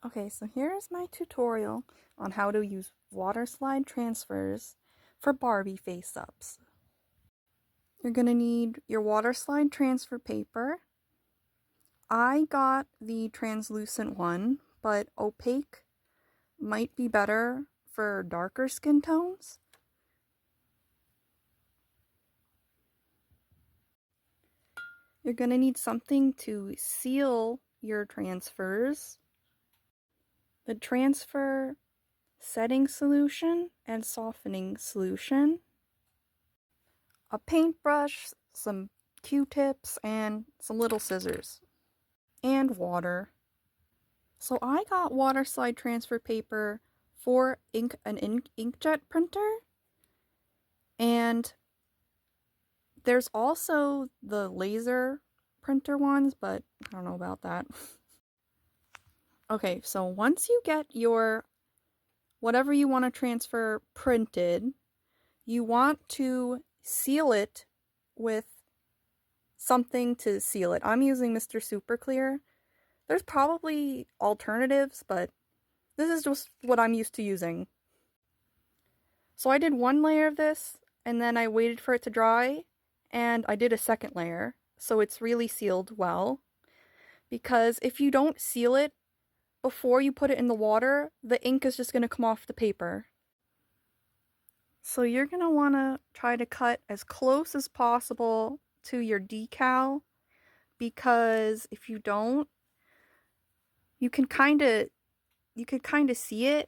Okay, so here's my tutorial on how to use Waterslide transfers for Barbie face-ups. You're going to need your Waterslide transfer paper. I got the translucent one, but opaque might be better for darker skin tones. You're going to need something to seal your transfers. The transfer setting solution and softening solution, a paintbrush, some Q-tips, and some little scissors, and water. So I got Waterslide transfer paper for an inkjet printer, and there's also the laser printer ones, but I don't know about that. Okay, so once you get your whatever you want to transfer printed, you want to seal it with something to seal it. I'm using Mr. Super Clear. There's probably alternatives, but this is just what I'm used to using. So I did one layer of this, and then I waited for it to dry, and I did a second layer, so it's really sealed well. Because if you don't seal it before you put it in the water, the ink is just going to come off the paper. So you're going to want to try to cut as close as possible to your decal, because if you don't, you could kind of see it.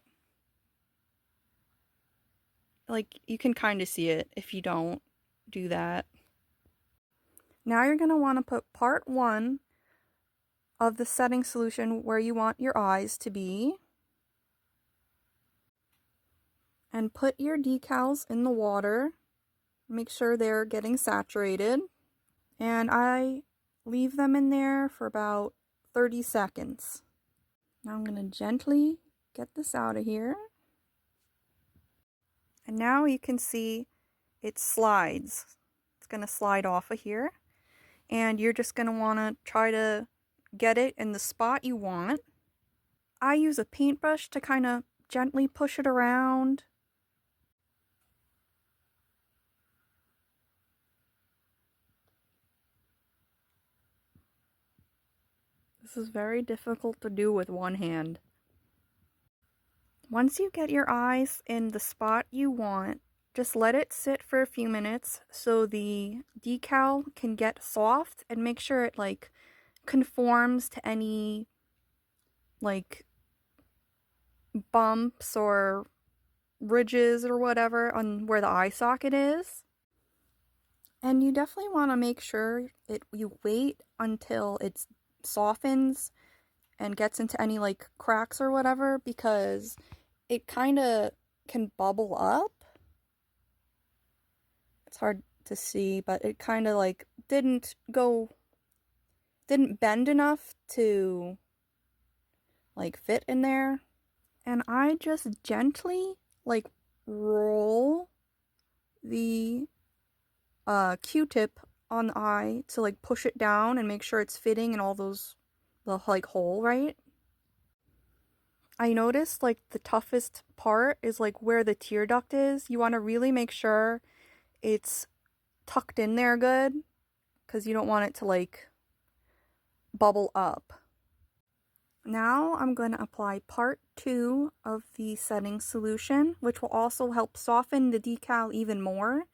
Like, you can kind of see it if you don't do that. Now you're going to want to put part 1 of the setting solution where you want your eyes to be, and put your decals in the water. Make sure they're getting saturated, and I leave them in there for about 30 seconds. Now I'm going to gently get this out of here. And now you can see it slides. It's going to slide off of here. And you're just going to want to try to get it in the spot you want. I use a paintbrush to kind of gently push it around. This is very difficult to do with one hand. Once you get your eyes in the spot you want, just let it sit for a few minutes so the decal can get soft, and make sure it like conforms to any like bumps or ridges or whatever on where the eye socket is. And you definitely want to make sure you wait until it softens and gets into any like cracks or whatever, because it kind of can bubble up. It's hard to see, but it kind of like didn't bend enough to like fit in there. And I just gently like roll the Q-tip on the eye to like push it down and make sure it's fitting in all those, the like hole, right? I noticed like the toughest part is like where the tear duct is. You want to really make sure it's tucked in there good, because you don't want it to like bubble up. Now I'm going to apply part 2 of the setting solution, which will also help soften the decal even more.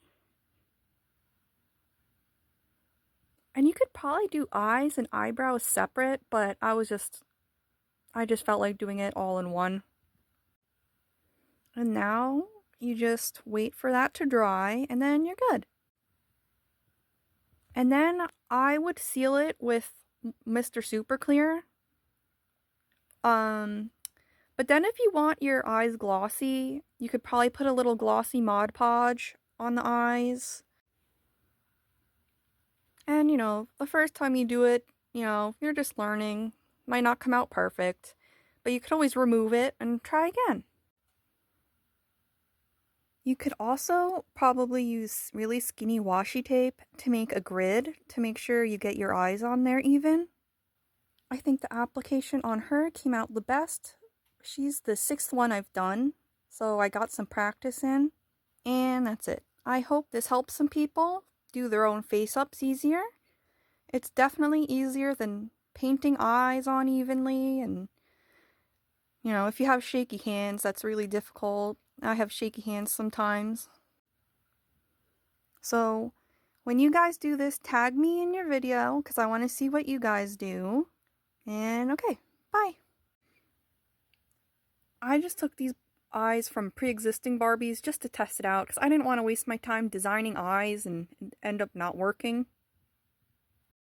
And you could probably do eyes and eyebrows separate, but I just felt like doing it all in one. And now you just wait for that to dry, and then you're good. And then I would seal it with Mr. Super Clear. But then if you want your eyes glossy, you could probably put a little glossy Mod Podge on the eyes. And, the first time you do it, you're just learning. Might not come out perfect, but you could always remove it and try again. You could also probably use really skinny washi tape to make a grid to make sure you get your eyes on there even. I think the application on her came out the best. She's the 6th one I've done, so I got some practice in, and that's it. I hope this helps some people do their own face-ups easier. It's definitely easier than painting eyes on evenly, and you know, if you have shaky hands, that's really difficult. I have shaky hands sometimes. So, when you guys do this, tag me in your video, because I want to see what you guys do. And okay, bye! I just took these eyes from pre-existing Barbies just to test it out, because I didn't want to waste my time designing eyes and end up not working.